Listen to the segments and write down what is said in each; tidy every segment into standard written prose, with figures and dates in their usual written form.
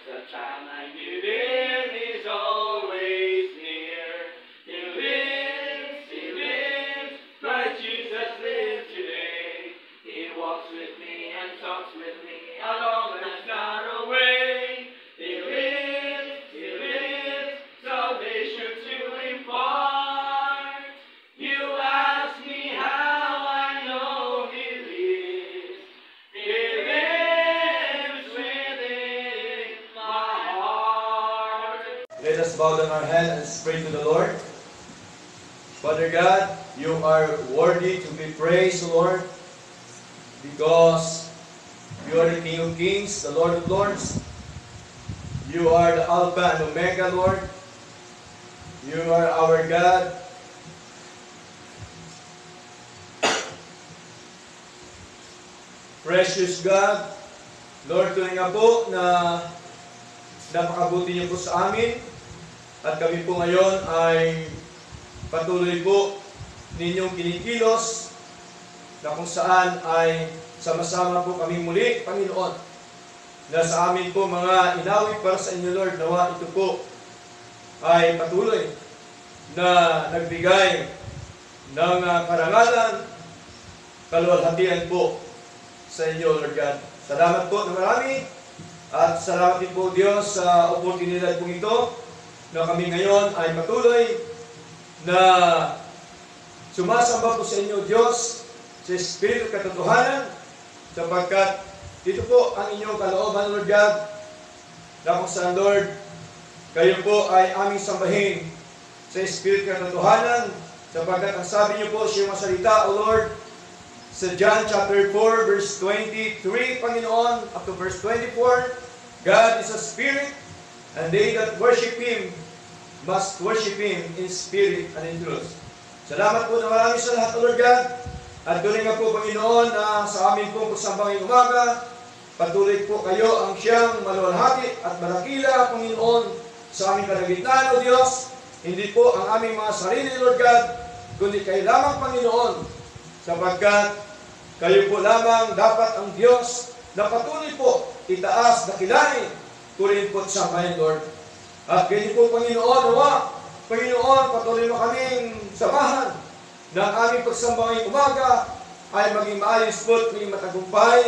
The child I give in is always near. He lives, Christ Jesus lives today. He walks with me and talks with me along and far away. He lives, salvation to impart. You ask me how I know He lives. He lives within my heart. Let us bow down our head and pray to the Lord. Father God, you are worthy to be praised, Lord, because you are the King of Kings, the Lord of Lords. You are the Alpha and Omega, Lord. You are our God. Precious God, Lord, tuloy nga po na napakabuti niyo po sa amin at kami po ngayon ay patuloy po ninyong kinikilos na kung saan ay sama-sama po kami muli, Panginoon, na sa amin po mga inawit para sa inyo, Lord, nawa ito po ay patuloy na nagbigay ng karangalan, kaluwalhatian po sa inyo, Lord God. Salamat po na marami at salamat din po, Diyos, sa oportunidad po ito na kami ngayon ay patuloy na sumasamba po sa inyo, Diyos, sa Espiritu katotohanan, sapagkat ito po ang inyong kalooban, Lord God, na kung saan, Lord, kayo po ay aming sambahin sa Espiritu katotohanan, sapagkat ang sabi niyo po siyang masalita, O Lord, sa John chapter 4, verse 23, Panginoon, up to verse 24, God is a spirit, and they that worship Him must worship Him in spirit and in truth. Salamat po na marami sa lahat, O Lord God. At tuloy nga po, Panginoon, na sa amin po pagsambang ngayong umaga, patuloy po kayo ang siyang maluwalhati at malakila, Panginoon, sa aming kalagitnaan, O Diyos. Hindi po ang aming mga sarili, Lord God, kundi kayo lamang, Panginoon, sapagkat kayo po lamang dapat ang Diyos na patuloy po itaas, dakilain, kurin po sa sambahin, Lord. At ganyan po, Panginoon, nawa, Panginoon, patuloy mo kaming samahan ng aming pagsamba ngayong umaga ay maging maayos po at maging matagumpay.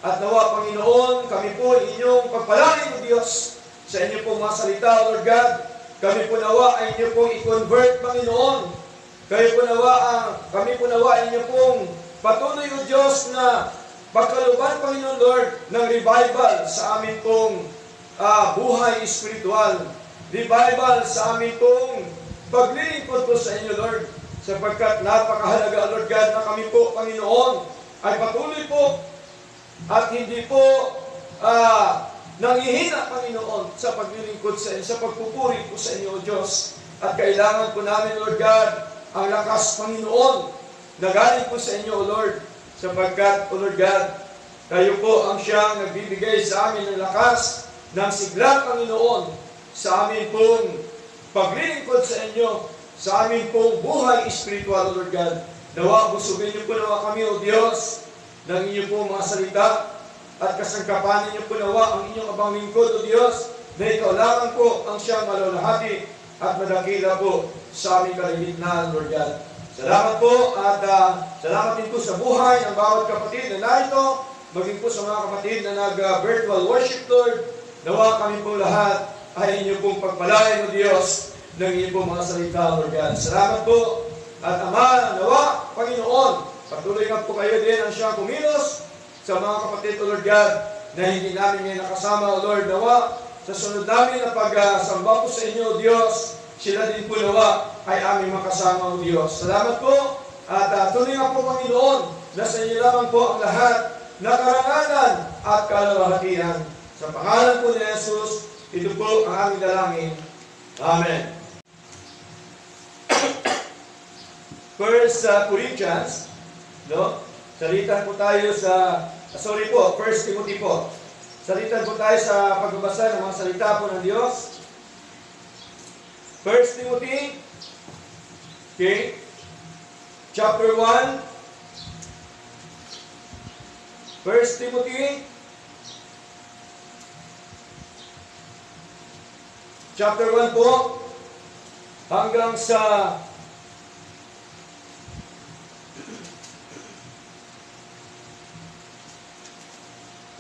At nawa, Panginoon, kami po inyong pagpalain, O Diyos, sa inyo pong mga salita, Lord God. Kami po nawa ay inyo pong i-convert, Panginoon. Kami po nawa ay inyo pong patuloy, O Diyos, na pagkaluban, Panginoon Lord, ng revival sa amin pong buhay espiritual. Revival sa amin pong paglilingkod po sa inyo, Lord, sapagkat napakahalaga, Lord God, na kami po, Panginoon, ay patuloy po at hindi po nangihina, Panginoon, sa paglilingkod sa inyo, sa pagpupuri po sa inyo, O Diyos. At kailangan po namin, Lord God, ang lakas, Panginoon, na galing po sa inyo, O Lord, sapagkat, O Lord God, kayo po ang siyang nagbibigay sa amin ng lakas, ng sigla, Panginoon, sa amin pong paglilingkod sa inyo, sa amin pong buhay espiritual, O Lord God. Nawa, busugin niyo po nawa kami, O Diyos, ng inyong pong mga salita, at kasangkapanin niyo po nawa ang inyong abang lingkod, O Diyos, na ikaw lamang po ang siyang maluwalhati at madakila po sa aming kalagitnaan, Lord God. Salamat po at salamat din po sa buhay ng bawat kapatid na narito, maging po sa mga kapatid na nag-virtual worship, Lord. Nawa kami po lahat ay inyo pong pagpalain, O Diyos, ng inyo pong mga salita, Lord God. Salamat po at Ama, nawa, Panginoon, patuloy nga po kayo din ang siyang kumilos sa mga kapatid, O Lord God, na hindi namin ngayon nakasama, O Lord. Nawa, sa sunod namin na pagsamba po sa inyo, O Diyos, sila din po nawa ay aming makasama, O Diyos. Salamat po at tuloy nga po, Panginoon, na sa inyo lamang po ang lahat na karangalan at kaluwalhatian. Sa pangalan po ni Jesus, ito po ang aming dalangin. Amen. First Corinthians, no? Salitan po tayo sa, First Timothy po. Salitan po tayo sa pagbabasa ng mga salita po ng Diyos. First Timothy, okay, chapter 1, First Timothy, chapter 1 po, hanggang sa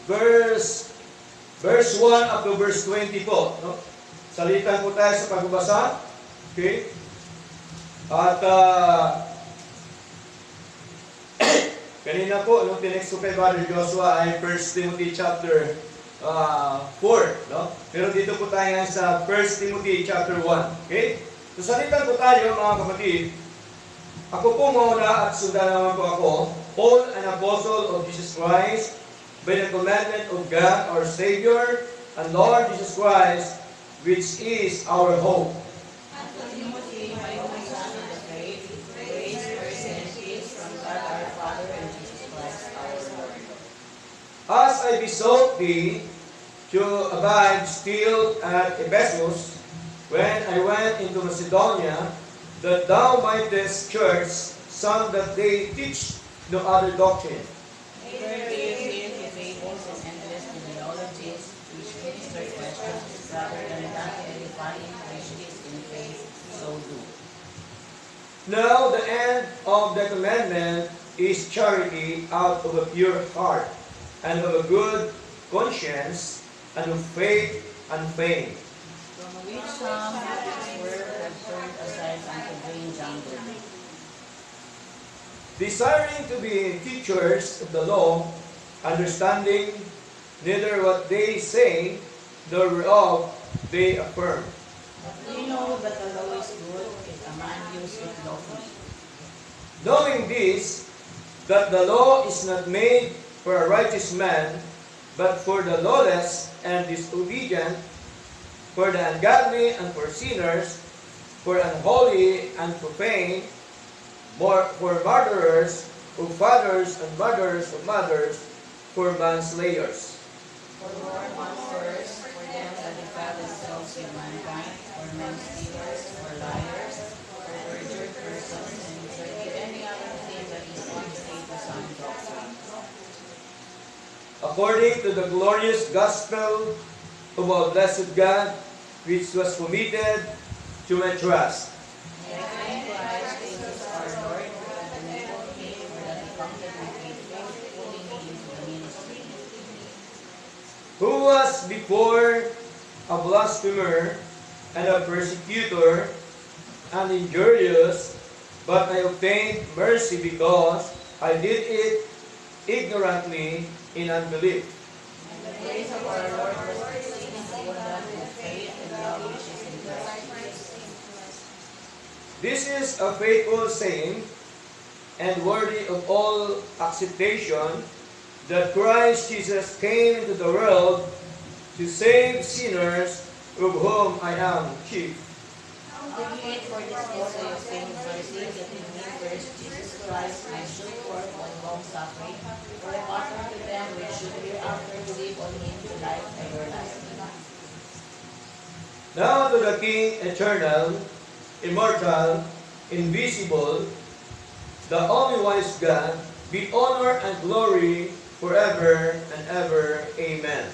verse 1 up to verse 20 po. No? Salitan po tayo sa pagbabasa. Okay? At kanina po, nung tinext ko kay Brother Joshua ay 1 Timothy chapter 4. No? Pero dito po tayo sa 1 Timothy chapter 1. Okay? So salitan po tayo mga kapatid. Ako po mauna at sundan naman po ako, Paul, an apostle of Jesus Christ, by the commandment of God, our Savior, and Lord Jesus Christ, which is our hope. And to Timothy, my own son in the faith, grace, mercy, and peace from God our Father and Jesus Christ our Lord. As I besought thee to abide still at Ephesus, when I went into Macedonia, that thou mightest church some that they teach no other doctrine. Neither give in fables and endless genealogies, which minister questions, rather than that edifying which is in faith, so do. Now the end of the commandment is charity out of a pure heart, and of a good conscience, and of faith and fame. From which some were have turned aside unto vain jangling. Desiring to be teachers of the law, understanding neither what they say, nor whereof they affirm. But we know that the law is good if a man use it lawfully. Knowing this, that the law is not made for a righteous man, but for the lawless and disobedient, for the ungodly and for sinners, for unholy and profane, for murderers, of fathers and mothers of mothers, for manslayers. For monsters, for them that defile themselves with mankind, for men stealers, for liars, for perjured persons, and for any other thing that is contrary to sound doctrine. According to the glorious gospel of our blessed God, which was committed to my trust. I claim Christ Jesus our Lord, and enable him for that he counted me faithful, pulling me into the ministry. Who was before a blasphemer and a persecutor and injurious, but I obtained mercy because I did it ignorantly in unbelief. And the grace of our Lord was exceeding abundant with faith and love which is in Christ Jesus. This is a faithful saying and worthy of all acceptation, that Christ Jesus came into the world to save sinners, of whom I am chief. Taking it for this cause I obtained mercy, that in him first Jesus Christ might show forth by long suffering, for an author to them which should hereafter believe on him to life everlasting. Now to the King eternal, immortal, invisible, the only wise God, be honor and glory forever and ever. Amen.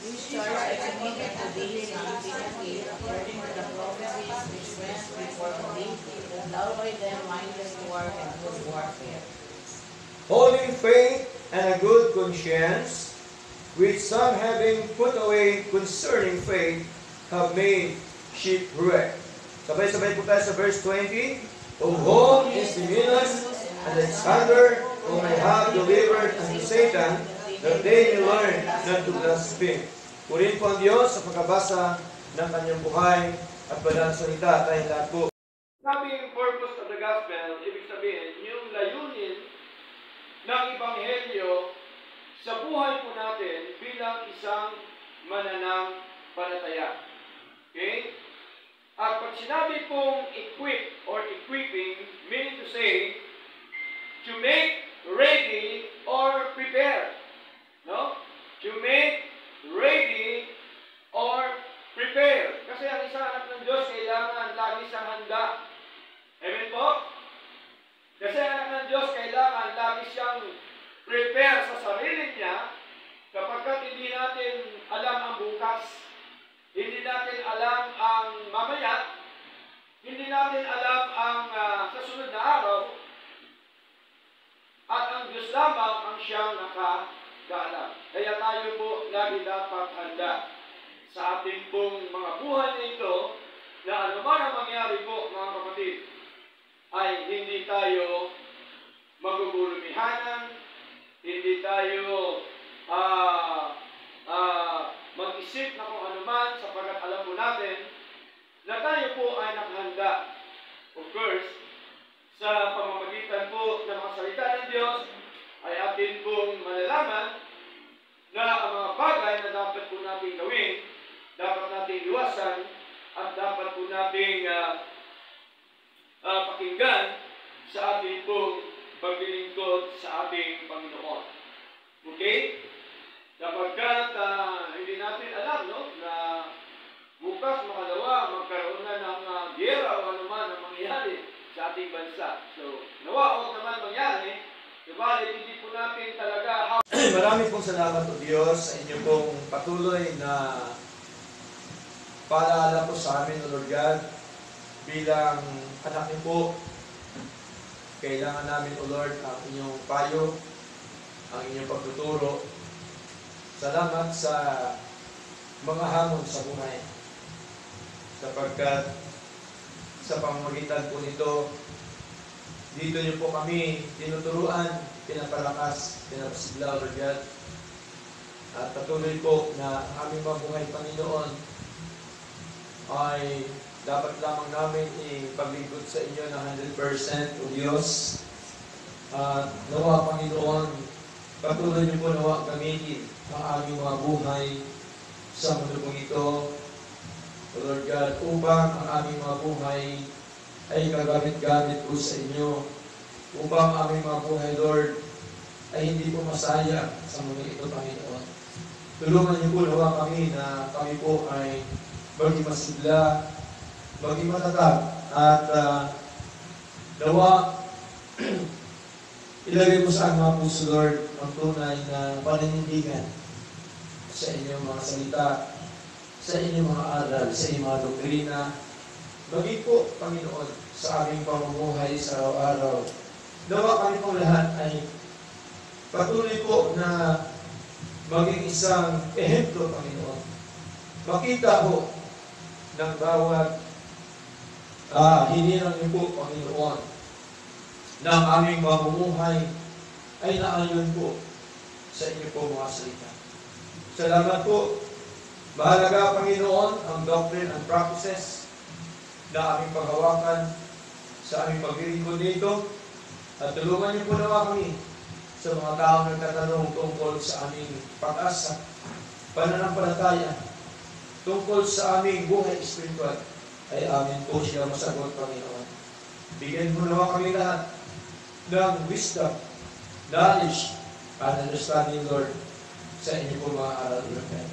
This charge I commit unto thee, son Timothy, according to the prophecies which went before thee, that thou by them mindest work and good warfare. Holding faith and a good conscience, which some having put away concerning faith, have made shipwreck. Sabay-sabay po tayo sa verse 20. Of whom is Hymenaeus and Alexander, whom I have delivered unto Satan, that they may learn not to blaspheme. Purihin po ang Diyos sa pagkabasa ng kanyang buhay at banal salita tayong lahat po. Sabi yung purpose of the gospel, ibig sabihin, yung layunin ng Ebanghelyo sa buhay po natin bilang isang mananampalataya. Okay? At pag sinabi pong equip or equipping, meaning to say, to make ready or prepare. No? To make ready or prepare. Kasi ang isang anak ng Diyos kailangan lagi siyang handa. Amen po? Kasi ang anak ng Diyos kailangan lagi siyang prepare sa sarili niya kapag hindi natin alam ang bukas. Hindi natin alam ang lagi dapat handa sa ating pong mga buhay na ito, na ano man ang mangyari po, mga kapatid, ay hindi tayo magugulumihanan, hindi tayo mag-isip na kung ano man, sapagkat alam po natin na tayo po ay naghanda. Of course, sa pamamagitan po ng mga salita ng Diyos, ay atin pong malalaman na ang mga bagay na dapat po natin gawin, dapat natin iwasan, at dapat po natin pakinggan sa ating pong paglilingkod sa ating Panginoon. Okay? Sapagkat hindi natin alam, no, na bukas makalawa magkaroon na ng giyera o anuman ang mangyayari sa ating bansa. So, nawa o naman mangyari, subalit hindi po natin talaga. Marami pong salamat o Diyos sa inyo pong patuloy na paalala po sa amin, O Lord God, bilang anak niyo po. Kailangan namin, O Lord, ang inyong payo, ang inyong pagtuturo. Salamat sa mga hamon sa buhay. Sapagkat sa pamamagitan po nito, dito niyo po kami tinuturuan, pinapalakas, pinapasigla, Lord God. At patuloy po na ang aming mabuhay, Panginoon, ay dapat lamang namin ipaglingkod sa inyo ng 100%, O Diyos. At nawa, Panginoon, patuloy niyo po nawa gamitin ang aming mga buhay sa mundo pong ito, O Lord God, upang ang aming mga buhay ay kagamit-gamit po sa inyo, upang ang aming mga buhay, Lord, ay hindi po masaya sa mundo ito, Panginoon. Tulungan niyo po nawa kami na kami po ay maging masigla, maging matatag, at nawa ilagay mo sa mga puso, Lord, ang tunay na paninindigan sa inyong mga salita, sa inyong mga aral, sa inyong mga doktrina. Maging po, Panginoon, sa aming pamumuhay sa araw-araw. Nawa kami po lahat ay patuloy po na maging isang ehemplo, Panginoon. Makita po ng bawat hininang niyo po, Panginoon, na ang aming pamumuhay ay naayon po sa inyo po mga salita. Salamat po. Mahalaga, Panginoon, ang doctrine and practices na aming paghawakan sa aming paglilingkod dito. At tulungan niyo po nawa kami sa mga taong nagtatanong tungkol sa aming pag-asa, pananampalataya, tungkol sa aming buhay espiritual, ay amin po siya masagot, Panginoon. Bigyan mo nawa kami lahat ng wisdom, knowledge, and understanding, Lord, sa inyo po mga aral, Lord.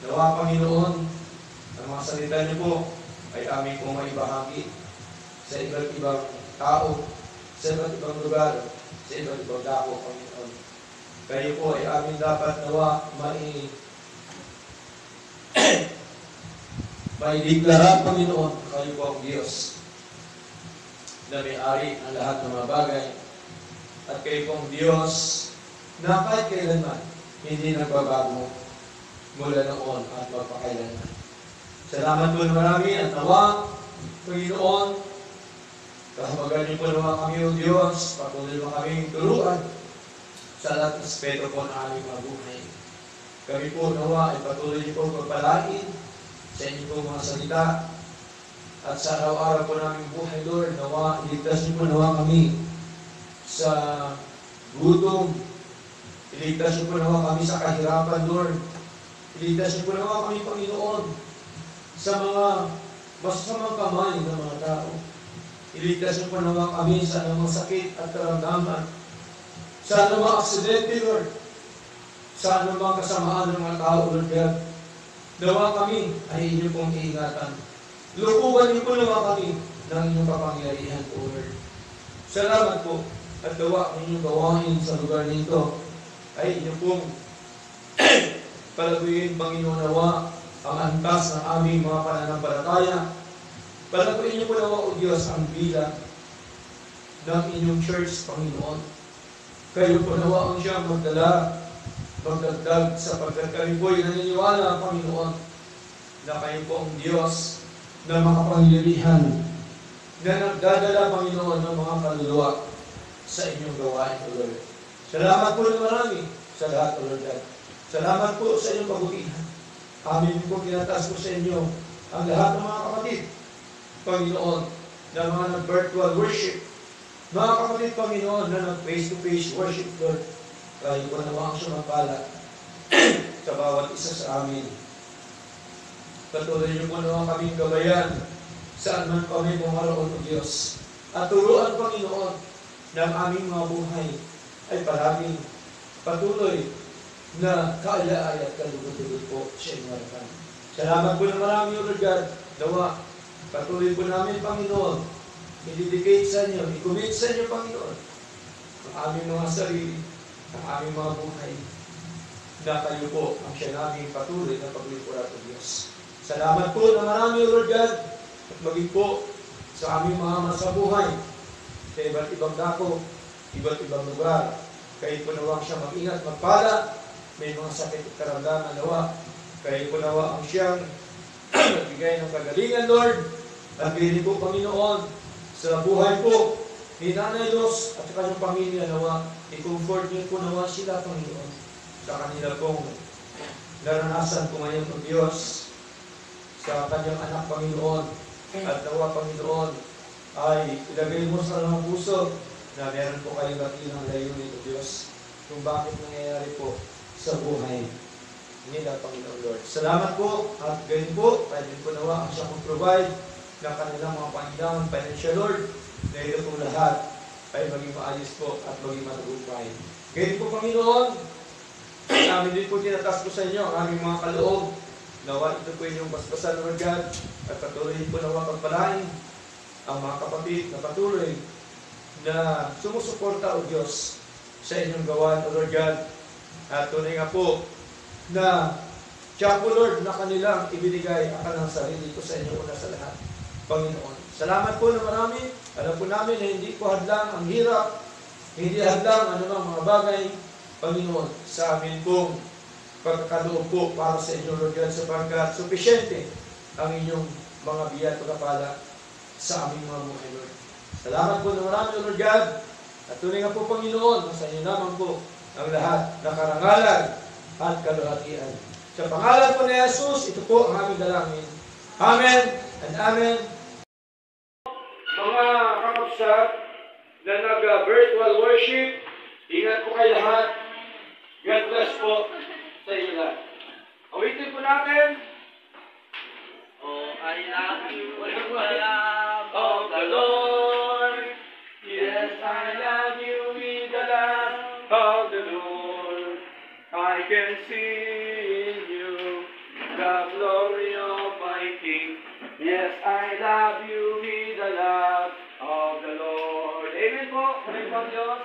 Nawa, Panginoon, ang mga salita niyo po ay aming pong maibahagi sa iba't ibang tao, sa iba't ibang lugar, sa iba't ibang dako, Panginoon. Kayo po ay aming dapat nawa maideklara, Panginoon, kayo po ang Diyos na may-ari ng lahat ng mga bagay, at kayo pong Diyos na kahit kailanman hindi nagbabago mula noon at magpakailanman. Salamat po na marami at nawa, Panginoon, kahabagan niyo po naman kami, O Diyos, patuloy mo kaming turuan sa lahat ng aspeto po ng aming mga buhay. Kami po nawa ay patuloy niyo po pagpalain sa inyo po mga salita, at sa araw-araw po namin buhay, Lord, nawa, iligtas niyo po nawa kami sa gutom, iligtas niyo po nawa kami sa kahirapan, Lord, iligtas niyo po nawa kami, Panginoon, sa mga masasamang kamay ng mga tao, iligtas niyo po nawa kami sa anumang sakit at karamdaman, sa anumang aksidente, Lord, sa anumang kasamaan ng mga tao, Lord God. Nawa kami ay inyo pong iingatan. Lukuhan niyo po nawa kami ng inyong kapangyarihan, O Lord. Salamat po, at nawa ang inyong gawain sa lugar nito ay inyo pong palaguin, Panginoon, nawa ang antas ng aming mga pananampalataya. Palaguin niyo po nawa, O Diyos, ang bilang ng inyong church, Panginoon. Kayo po nawa ang siyang magdala magdagdag sapagkat kami po ay naniniwala, Panginoon, na kayo po ang Diyos na makapangyarihan na nagdadala, Panginoon, ng mga kaluluwa sa inyong gawain, O Lord. Salamat po na marami sa lahat, O Lord God. Salamat po sa inyong kabutihan. Amin po tinataas ko sa inyo ang lahat ng mga kapatid, Panginoon, na mga nag-virtual worship. Mga kapatid, Panginoon, na nag-face-to-face worship, Lord. Kayo po naman ang sumapala sa bawat isa sa amin. Patuloy niyo po naman kaming gabayan saan man kami pumaroon, O Diyos. At turuan, Panginoon, ng aming mga buhay ay palaging patuloy na kaalaay at kalugod-lugod po sa inyong harapan. Salamat po na marami, O Lord God. Nawa, patuloy po namin, Panginoon, i-dedicate sa inyo, i-commit sa inyo, Panginoon, ang aming mga sarili, ang aming mga buhay, na kayo po ang siya naming patuloy na paglingkuran, O Diyos. Salamat po na marami, O Lord God, at maging po sa aming mga masabuhay, sa iba't ibang dako, iba't ibang lugar. Kayo po nawang siya mag-ingat, magpala, may mga sakit at karamdaman nawa. Kayo po nawa ang siyang magbigay ng kagalingan, Lord. At pili po, Panginoon, sa buhay po ni Nanay Los at sa kanyang pamilya nawa, i-comfort niyo po nawa sila, Panginoon, sa kanila pong naranasan po ngayon ng Diyos sa kanyang anak, Panginoon. At nawa, Panginoon, ay ilagay mo sa mga puso na meron po kayong dakilang layunin, O Diyos, kung bakit nangyayari po sa buhay nila, Panginoon Lord. Salamat po at ganyan po, pwede po nawa ang siyang provide ng kanilang mga panginoon, financial Lord, na ito po lahat ay maging maayos po at maging matagumpay. Ganyan po, Panginoon, namin din po tinataas po sa inyo ang aming mga kaloob. Nawa ito po inyong basbasan, Lord God, at patuloy po nawa pagpalain ang mga kapatid na patuloy na sumusuporta, O Diyos, sa inyong gawain, O Lord God. At tunay nga po na siya po, Lord, na kanilang ibinigay ang kanilang sarili ko sa inyo una sa lahat, Panginoon. Salamat po na marami. Alam po namin na hindi po hadlang ang hirap, hindi hadlang anumang mga bagay, Panginoon, sa amin pong pagkakaloob po para sa inyo, Lord God, sapagkat sufisyente ang inyong mga biyaya at pagkapala sa aming mga buhay, Lord. Salamat po na marami, Lord God. At tunay nga po, Panginoon, sa inyo naman po ang lahat ng karangalan at kaluhatian. Sa pangalan po ni Jesus, ito po ang aming dalangin. Amen and Amen. Mga kakapsat na nag-virtual worship, ingat po kayo lahat. God bless po sa inyo lahat. Awitin po natin. Oh, I love you with the love of the Lord. Yes, I love you with the love of the Lord. I can see in you the glory of my King. Yes, I love you with the love of the Lord. Amen po. Amen po, Diyos.